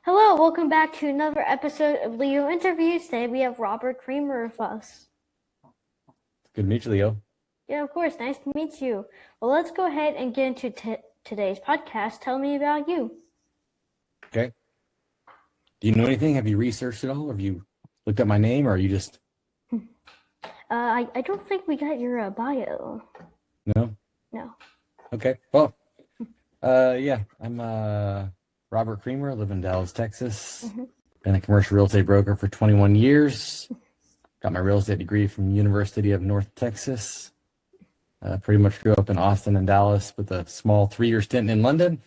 Hello, welcome back to another episode of Leo Interviews. Today we have Robert Creamer with us. Good to meet you, Leo. Yeah, of course. Nice to meet you. Well, let's go ahead and get into today's podcast. Tell me about you. Okay. Do you know anything? Have you researched it all? Have you looked up my name, or are you just... I don't think we got your bio. No? No. Okay. Well, yeah, I'm Robert Creamer. I live in Dallas, Texas. Been a commercial real estate broker for 21 years. Got my real estate degree from University of North Texas. Pretty much grew up in Austin and Dallas with a small 3-year stint in London.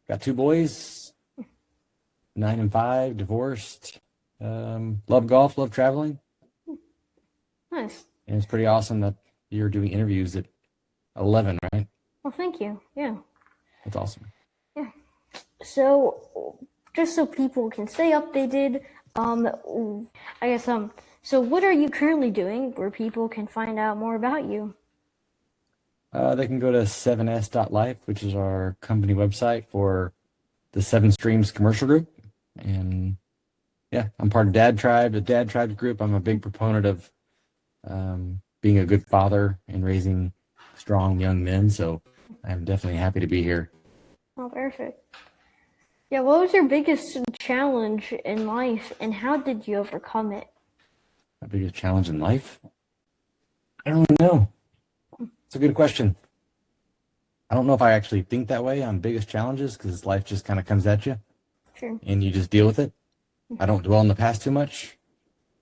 Got 2 boys, 9 and 5, divorced. Love golf, love traveling. Nice. And it's pretty awesome that you're doing interviews at 11, right? Well, thank you. Yeah. That's awesome. Yeah. So, just so people can stay updated, so what are you currently doing where people can find out more about you? They can go to 7s.life, which is our company website for the 7 Streams commercial group. And yeah, I'm part of Dad Tribe, the Dad Tribe group. I'm a big proponent of being a good father and raising strong young men. So I'm definitely happy to be here. Oh, perfect. Yeah, what was your biggest challenge in life and how did you overcome it? My biggest challenge in life? I don't really know. It's a good question. I don't know if I actually think that way on biggest challenges because life just kind of comes at you. Sure. And you just deal with it. I don't dwell in the past too much,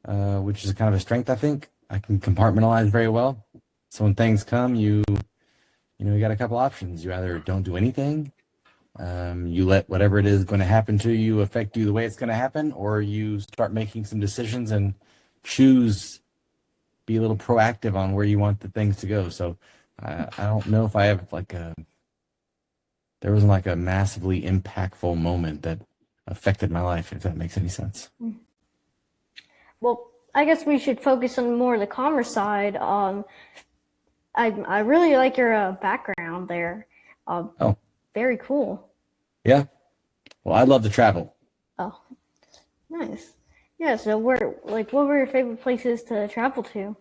which is kind of a strength, I think. I can compartmentalize very well. So when things come, you got a couple options. You either don't do anything, you let whatever it is going to happen to you affect you the way it's going to happen, or you start making some decisions and be a little proactive on where you want the things to go. So I don't know if I have there wasn't like a massively impactful moment that affected my life, if that makes any sense. Well, I guess we should focus on more the commerce side. I really like your background there. Oh, very cool. Yeah. Well, I love to travel. Oh, nice. Yeah. So what were your favorite places to travel to?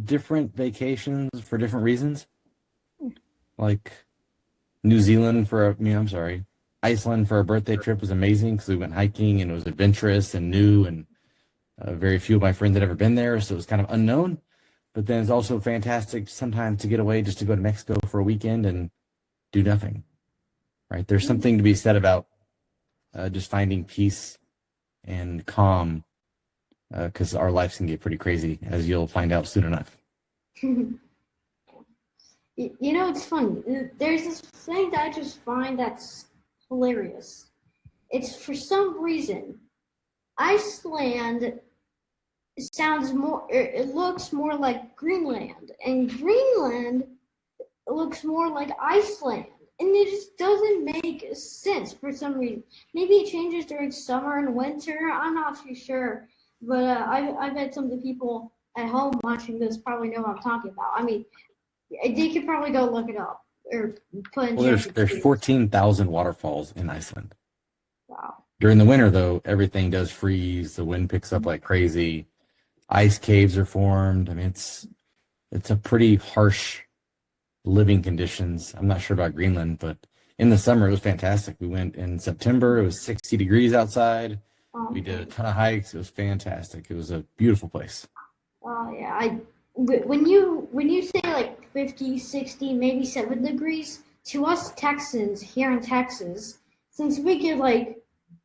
Different vacations for different reasons. Like Iceland for a birthday trip was amazing because we went hiking and it was adventurous and new, and very few of my friends had ever been there, so it was kind of unknown. But then it's also fantastic sometimes to get away just to go to Mexico for a weekend and do nothing, right? There's something to be said about just finding peace and calm because our lives can get pretty crazy, as you'll find out soon enough. It's funny. There's this thing that I just find that's hilarious. It's for some reason, Iceland it looks more like Greenland, and Greenland looks more like Iceland. And it just doesn't make sense for some reason. Maybe it changes during summer and winter. I'm not too sure. But I bet some of the people at home watching this probably know what I'm talking about. I mean, they could probably go look it up or put in. Well, there's 14,000 waterfalls in Iceland. Wow. During the winter, though, everything does freeze. The wind picks up like crazy. Ice caves are formed. I mean, it's a pretty harsh living conditions. I'm not sure about Greenland, but in the summer, it was fantastic. We went in September. It was 60 degrees outside. We did a ton of hikes. It was fantastic. It was a beautiful place. Oh, yeah. When you say like 50, 60, maybe 7 degrees, to us Texans here in Texas, since we get like,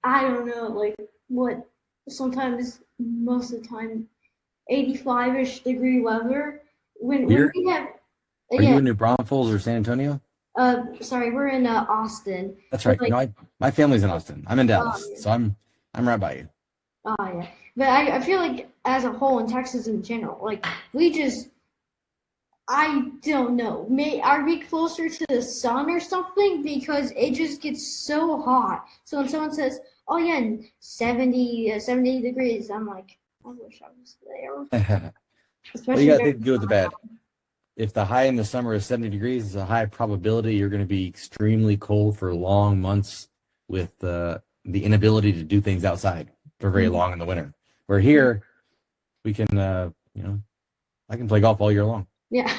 I don't know, like what, sometimes most of the time, 85-ish degree weather. When we have, Are you in New Braunfels or San Antonio? Sorry, we're in Austin. That's right. Like, my family's in Austin. I'm in Dallas, so I'm right by you. Oh yeah, but I feel like as a whole in Texas in general, like I don't know. Are we closer to the sun or something? Because it just gets so hot. So when someone says, "Oh yeah, 70 degrees," I'm like, I wish I was there. What do you got to do with the bad? if the high in the summer is 70 degrees, it's a high probability you're going to be extremely cold for long months with the inability to do things outside for very long in the winter. Where here, we can, I can play golf all year long. Yeah,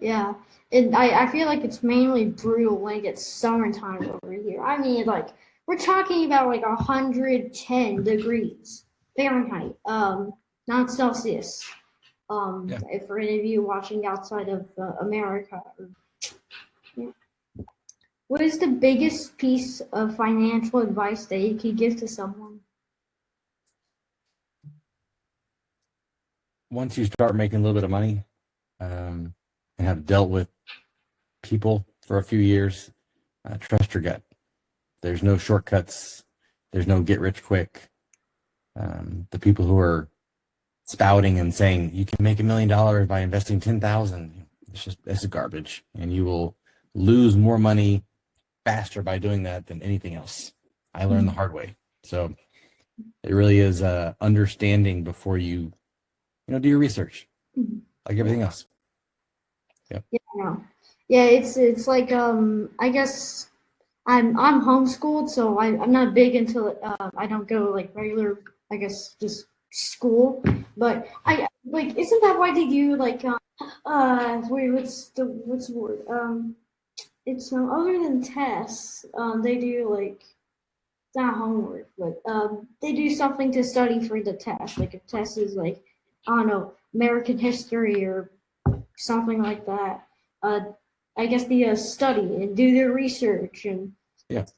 yeah. And I feel like it's mainly brutal when it gets summertime over here. I mean, like, we're talking about like 110 degrees Fahrenheit, not Celsius. If for any of you watching outside of America. Yeah. What is the biggest piece of financial advice that you could give to someone? Once you start making a little bit of money, and have dealt with people for a few years, trust your gut. There's no shortcuts. There's no get rich quick. The people who are spouting and saying you can make $1 million by investing 10,000, it's garbage, and you will lose more money faster by doing that than anything else. I learned the hard way. So it really is understanding before you do your research, like everything else. Yep. Yeah, it's like I guess I'm homeschooled, so I'm not big into I don't go like regular, I guess, just school. But I like, isn't that why they do like wait, what's the word? It's other than tests, they do like, it's not homework, but they do something to study for the test. Like if test is like, I don't know, American history or something like that. I guess the study and do their research, and it's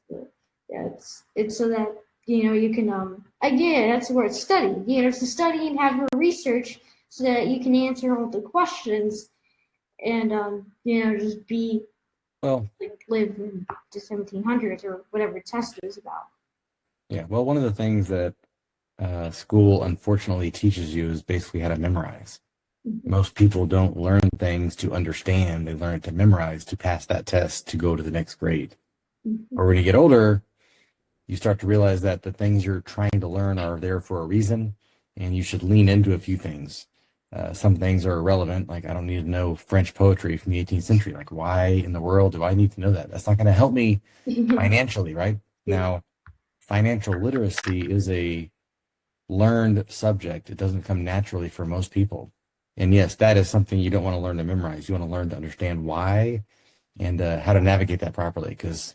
so that you can that's where it's study. It's to study and have your research so that you can answer all the questions and just be live in the 1700s or whatever test is about. Yeah, well, one of the things that school unfortunately teaches you is basically how to memorize. Most people don't learn things to understand. They learn to memorize to pass that test to go to the next grade. Or when you get older, you start to realize that the things you're trying to learn are there for a reason, and you should lean into a few things. Some things are irrelevant, like I don't need to know French poetry from the 18th century. Like, why in the world do I need to know that? That's not going to help me financially, right? Now, financial literacy is a learned subject. It doesn't come naturally for most people. And yes, that is something you don't want to learn to memorize. You want to learn to understand why and how to navigate that properly. Because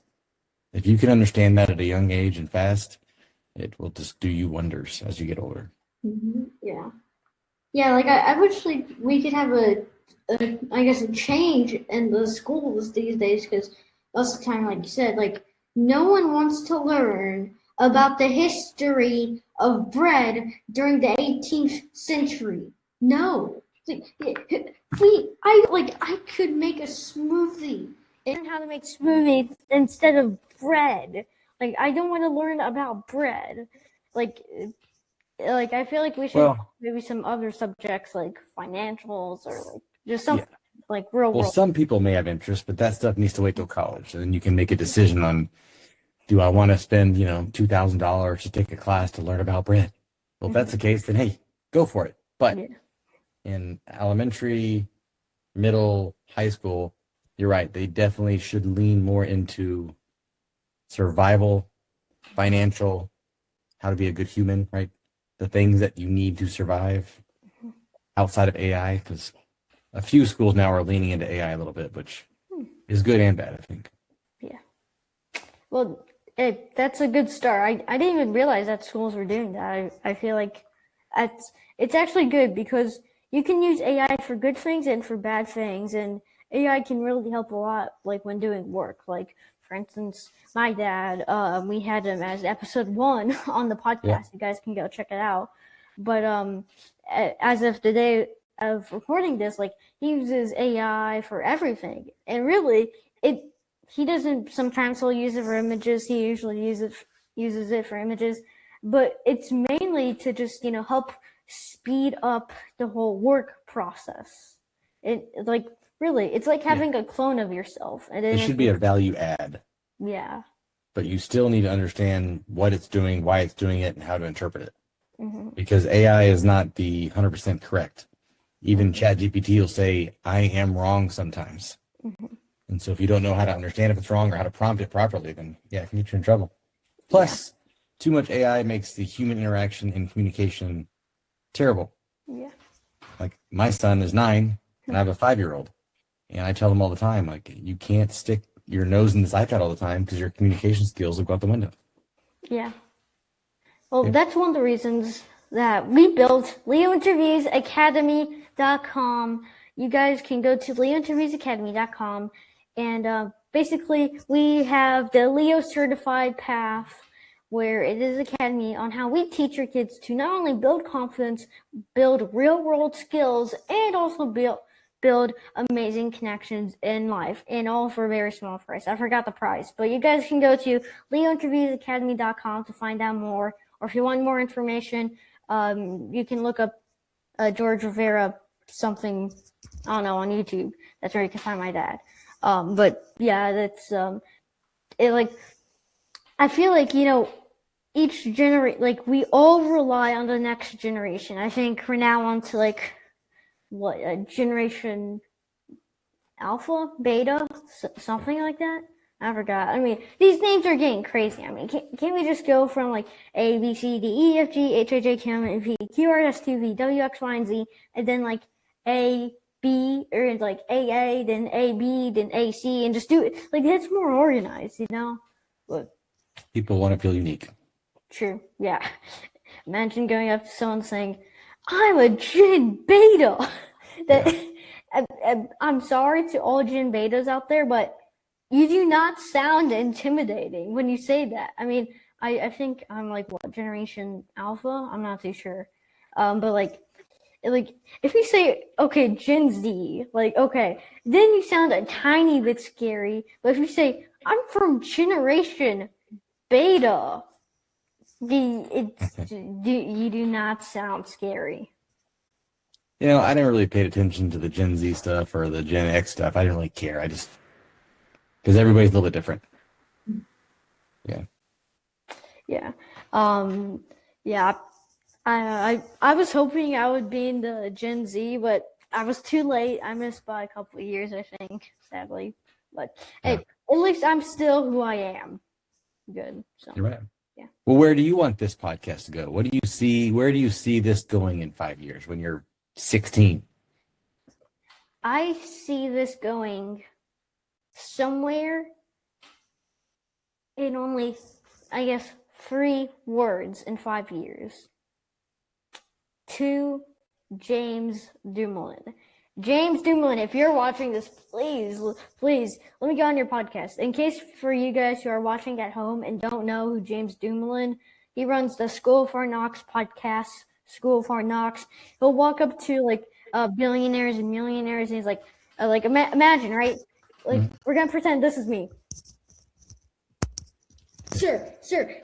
if you can understand that at a young age and fast, it will just do you wonders as you get older. Yeah. Yeah, like I wish like we could have a change in the schools these days, because most of the time, like you said, like no one wants to learn about the history of bread during the 18th century. No. I could make a smoothie and how to make smoothies instead of bread. Like I don't want to learn about bread. Like I feel like we should maybe some other subjects like financials or like just something like real. Well, some people may have interest, but that stuff needs to wait till college, and then you can make a decision on, do I want to spend $2,000 to take a class to learn about bread? Well, if that's the case, then hey, go for it. But in elementary, middle, high school, you're right. They definitely should lean more into survival, financial, how to be a good human, right? The things that you need to survive outside of AI, because a few schools now are leaning into AI a little bit, which is good and bad, I think. Yeah. Well, that's a good start. I didn't even realize that schools were doing that. I feel like it's actually good, because you can use AI for good things and for bad things, and AI can really help a lot, like when doing work. Like, for instance, my dad, we had him as episode 1 on the podcast. Yeah. You guys can go check it out. But as of the day of recording this, like, he uses AI for everything, and really, he doesn't. Sometimes he'll use it for images. He usually uses it for images, but it's mainly to just help speed up the whole work process. It's like having a clone of yourself. And it should be a value add. Yeah. But you still need to understand what it's doing, why it's doing it, and how to interpret it. Because AI is not the 100% correct. Even ChatGPT will say, I am wrong sometimes. And so if you don't know how to understand if it's wrong or how to prompt it properly, then yeah, it can get you in trouble. Plus, too much AI makes the human interaction and communication terrible. Yeah. Like my son is 9 and I have a 5-year-old. And I tell them all the time, like, you can't stick your nose in this iPad all the time because your communication skills will go out the window. Yeah. Well, that's one of the reasons that we built leointerviewsacademy.com. You guys can go to leointerviewsacademy.com, and basically we have the Leo certified path, where it is academy on how we teach your kids to not only build confidence, build real world skills, and also build amazing connections in life, and all for a very small price. I forgot the price, but you guys can go to leointerviewsacademy.com to find out more. Or if you want more information, you can look up George Rivera something, I don't know, on YouTube. That's where you can find my dad. But yeah, that's it. Like, I feel like, each generation, like, we all rely on the next generation. I think we're now on to like generation alpha, beta, something like that. I forgot. I mean, these names are getting crazy. I mean, can't we just go from like A, B, C, D, E, F, G, H, I, J, K, L, M, N, P, Q, R, S, T, V, W, X, Y, and Z, and then like A, B, or like A, then A, B, then A, C, and just do it. Like, that's more organized, Look. People want to feel unique. True. Yeah. Imagine going up to someone saying, I'm a Gen Beta. I'm sorry to all Gen Betas out there, but you do not sound intimidating when you say that. I mean, I think I'm like, what, Generation Alpha? I'm not too sure. But like if you say, okay, Gen Z, like, okay, then you sound a tiny bit scary. But if you say, I'm from Generation Beta, you do not sound scary. I never really paid attention to the Gen Z stuff or the Gen X stuff. I didn't really care. Because everybody's a little bit different. Yeah. Yeah. Yeah. I was hoping I would be in the Gen Z, but I was too late. I missed by a couple of years, I think, sadly. But hey, at least I'm still who I am. Good. So. You're right. Yeah. Well, where do you want this podcast to go? What do you see? Where do you see this going in 5 years when you're 16? I see this going somewhere in only, I guess, 3 words in 5 years. To James Dumoulin. James Dumoulin, if you're watching this, please, let me go on your podcast. In case for you guys who are watching at home and don't know who James Dumoulin, he runs the School of Hard Knocks podcast, School of Hard Knocks. He'll walk up to like billionaires and millionaires, and he's like imagine, right? Like, we're gonna pretend this is me. Sir,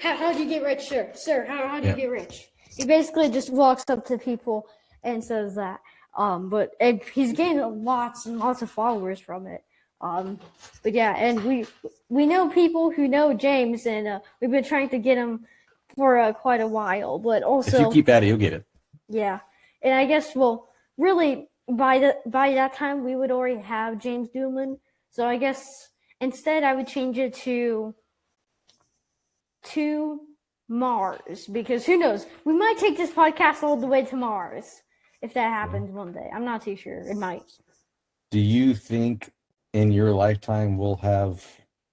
how do you get rich, sir? How do you get rich? He basically just walks up to people and says that. But he's gained lots and lots of followers from it. But yeah, and we know people who know James, and we've been trying to get him for quite a while. But also, if you keep at it, you'll get it. Yeah, and I guess, well, really by that time we would already have James Dumoulin. So I guess instead I would change it to Mars, because who knows, we might take this podcast all the way to Mars if that happens one day. I'm not too sure. It might. Do you think in your lifetime we'll have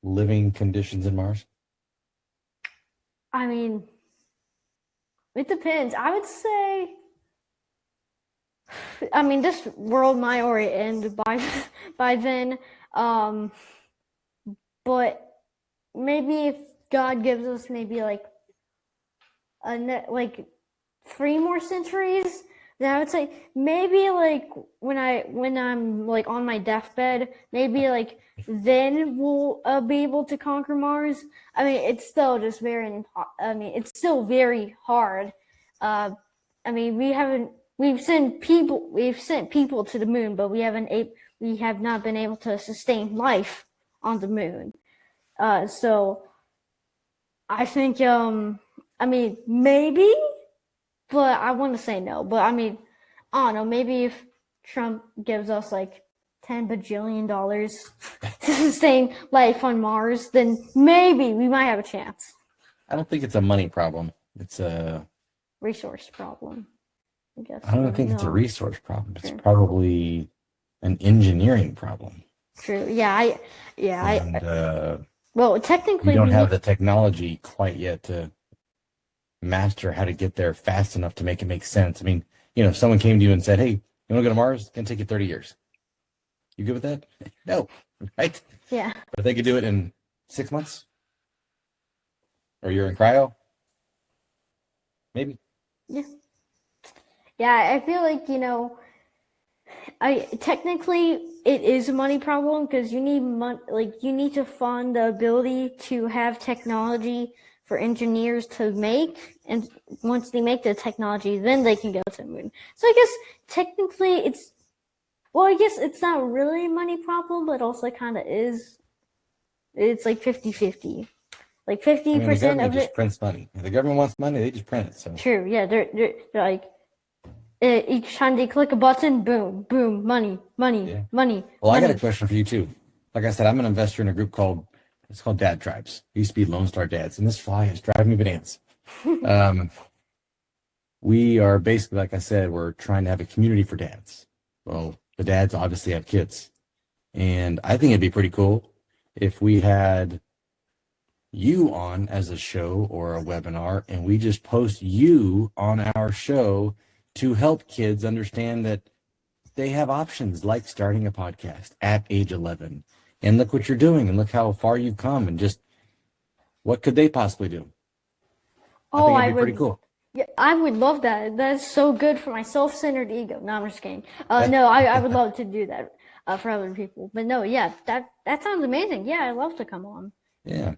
living conditions in Mars? I mean, it depends. I would say, I mean, this world might already end by then. But maybe if God gives us maybe like 3 more centuries, then I would say maybe like when I'm like on my deathbed, maybe like then we'll be able to conquer Mars. I mean, it's still just it's still very hard. I mean, we've sent people to the moon, but we have not been able to sustain life on the moon. So I think I mean, maybe, but I want to say no. But I mean, I don't know, maybe if Trump gives us like $10 bajillion to sustain life on Mars, then maybe we might have a chance. I don't think it's a money problem. It's a resource problem, I guess. I don't think it's a resource problem. It's True. probably an engineering problem. True. Yeah. Well, technically, we don't have the technology quite yet to master how to get there fast enough to make it make sense. I mean, if someone came to you and said, "Hey, you want to go to Mars? It's gonna take you 30 years." You good with that? No, right? Yeah. But if they could do it in 6 months, or you're in cryo, maybe. Yeah. Yeah, I feel like, technically it is a money problem because you need you need to fund the ability to have technology for engineers to make, and once they make the technology, then they can go to the moon. So I guess technically it's not really a money problem, but also kind of is. It's like 50-50. Like 50% of it just prints money. If the government wants money, they just print it. So true. Yeah, they're like each time they click a button, boom, boom, money. Well, money. I got a question for you too. Like I said, I'm an investor in a group called Dad Tribes. It used to be Lone Star Dads, and this fly is driving me bananas. We are basically, like I said, we're trying to have a community for dads. Well, the dads obviously have kids, and I think it'd be pretty cool if we had you on as a show or a webinar, and we just post you on our show to help kids understand that they have options like starting a podcast at age 11. And look what you're doing, and look how far you've come, and just what could they possibly do? I think it'd be pretty cool. Yeah, I would love that. That's so good for my self-centered ego. No, I'm just kidding. No, I would love to do that for other people. But no, yeah, that sounds amazing. Yeah, I'd love to come on. Yeah.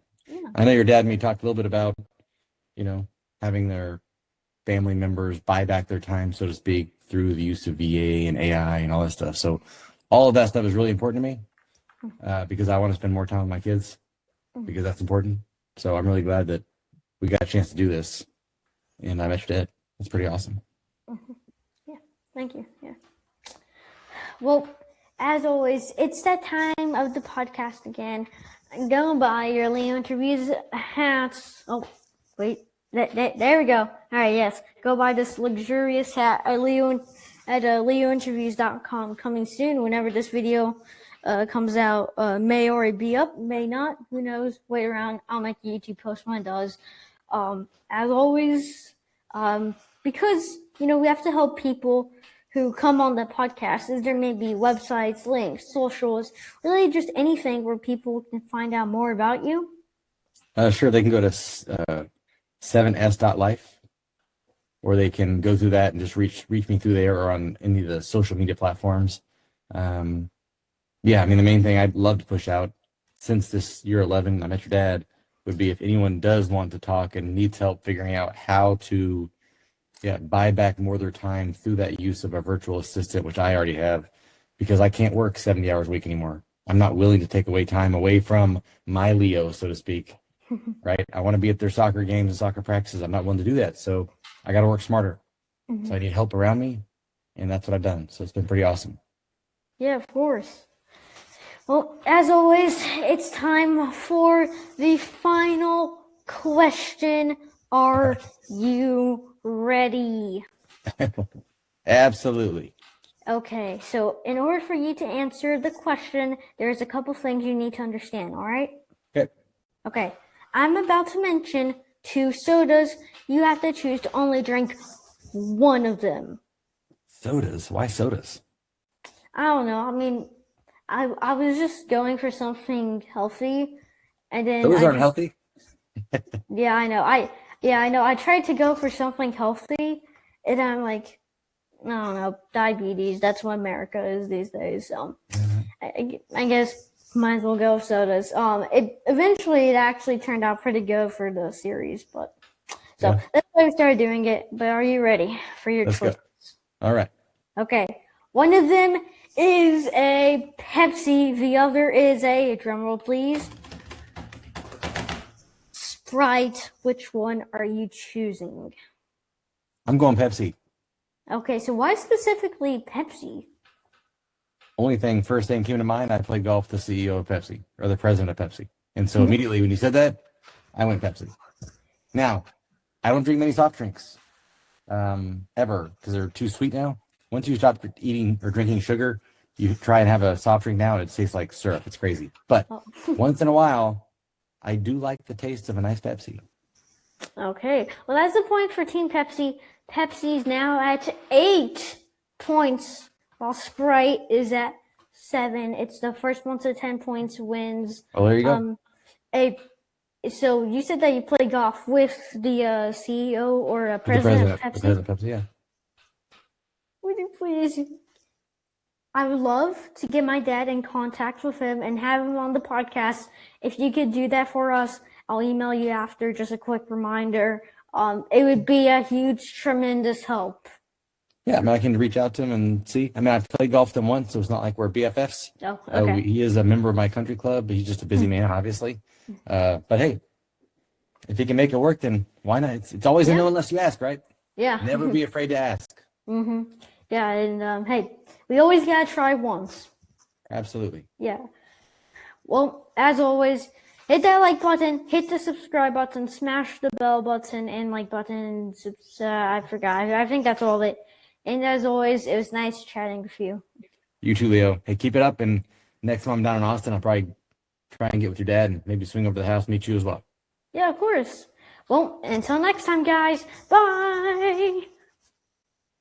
I know your dad and me talked a little bit about, having their family members buy back their time, so to speak, through the use of VA and AI and all that stuff. So all of that stuff is really important to me because I want to spend more time with my kids because that's important. So I'm really glad that we got a chance to do this. And I met your dad. It's pretty awesome. Yeah, thank you. Yeah. Well, as always, it's that time of the podcast again. Go buy your Leo Interviews hats. Oh, wait. There we go. All right, yes. Go buy this luxurious hat at leointerviews.com. Coming soon whenever this video comes out. May already be up, may not. Who knows? Wait around. I'll make a YouTube post when it does. As always, because, we have to help people who come on the podcast. Is there may be websites, links, socials, really just anything where people can find out more about you? Sure, they can go to 7s.life, or they can go through that and just reach me through there or on any of the social media platforms. The main thing I'd love to push out since this year 11, I met your dad, would be if anyone does want to talk and needs help figuring out how to buy back more of their time through that use of a virtual assistant, which I already have, because I can't work 70 hours a week anymore. I'm not willing to take away time away from my Leo, so to speak, right? I want to be at their soccer games and soccer practices. I'm not willing to do that. So I got to work smarter. So I need help around me, and that's what I've done. So it's been pretty awesome. Yeah, of course. Well, as always, it's time for the final question. Are you ready? Absolutely. Okay, so in order for you to answer the question, there's a couple things you need to understand, all right? Okay, I'm about to mention 2 sodas. You have to choose to only drink one of them. Sodas? Why sodas? I don't know. I mean, I was just going for something healthy, and then those aren't healthy. Yeah, I know. I know. I tried to go for something healthy, and I'm like, I don't know, diabetes. That's what America is these days. So I guess might as well go with sodas. It actually turned out pretty good for the series, but that's why I started doing it. But are you ready for your choices? Go. All right. Okay. One of them is a Pepsi. The other is a, drumroll please, Sprite. Which one are you choosing? I'm going Pepsi. Okay, so why specifically Pepsi? First thing came to mind, I played golf with the CEO of Pepsi, or the president of Pepsi. And so immediately when you said that, I went Pepsi. Now, I don't drink many soft drinks ever because they're too sweet now. Once you stop eating or drinking sugar, you try and have a soft drink now, and it tastes like syrup. It's crazy. But once in a while, I do like the taste of a nice Pepsi. Okay. Well, that's the point for Team Pepsi. Pepsi's now at 8 points, while Sprite is at 7. It's the first one to 10 points wins. Oh, there you go. So you said that you play golf with the CEO or president of Pepsi? The president of Pepsi, yeah. Would you please? I would love to get my dad in contact with him and have him on the podcast. If you could do that for us, I'll email you after, just a quick reminder. It would be a huge, tremendous help. Yeah, I mean, I can reach out to him and see. I mean, I've played golf with him once, so it's not like we're BFFs. Oh, okay. He is a member of my country club, but he's just a busy man, obviously. But hey, if he can make it work, then why not? It's always a no unless you ask, right? Yeah. Never be afraid to ask. Yeah, and hey, we always gotta try once. Absolutely. Yeah. Well, as always, hit that like button, hit the subscribe button, smash the bell button and like button. I forgot. I think that's all of it. And as always, it was nice chatting with you. You too, Leo. Hey, keep it up. And next time I'm down in Austin, I'll probably try and get with your dad and maybe swing over to the house and meet you as well. Yeah, of course. Well, until next time, guys. Bye.